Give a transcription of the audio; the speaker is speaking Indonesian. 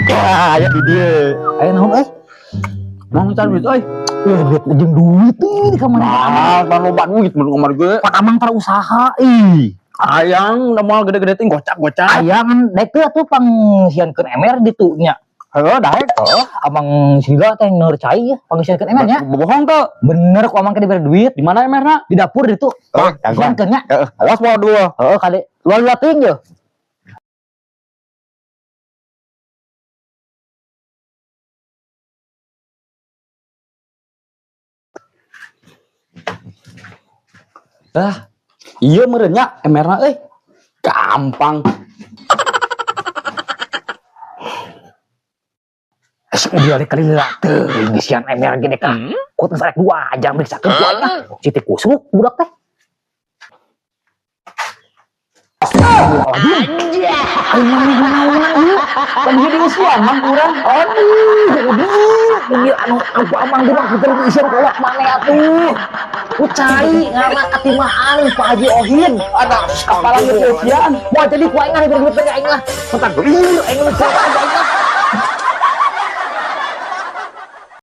Wah, ya di dia. Ayo naon Mau minta duit euy. duit jeung duit di kamar Pan loba duit mun kamar gue. Pak Amang tar usaha Ayang udah mau gede-gede ting gocap-gocap. ayang dek teh atuh pangsiankeun emer ditu nya. Heuh, daek. Amang Sila teh nur cai ya pangsiankeun emer nya. Bohong tuh. Bener ku amang ke diberi duit Di mana emerna? di dapur ditu. Siankeun nya. Awas bawa dua. Heeh kade luar ting yo. Iya merenya emerna euy. Gampang. Udah kali lah teuing sian emer gede kan. Ku teh sarek 2 jam meriksakeun ku aing Siti kusuk budak teh. Anjir. Aing mah kan jadi isian mang urang. Aduh, anu aku amang bilang kita isian kolak mana atuh. Ku cai ngaran katimaan Pak Haji Ohin. Ada kapalan isian. Mau jadi ku aing ngari bergelut aing lah. Bentar, aing lu aing